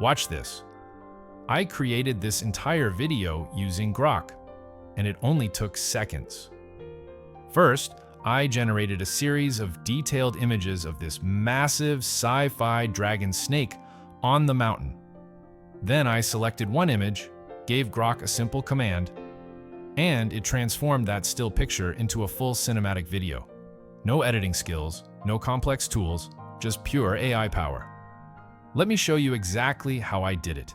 Watch this. I created this entire video using Grok, and it only took seconds. First, I generated a series of detailed images of this massive sci-fi dragon snake on the mountain. Then I selected one image, gave Grok a simple command, and it transformed that still picture into a full cinematic video. No editing skills, no complex tools, just pure AI power. Let me show you exactly how I did it.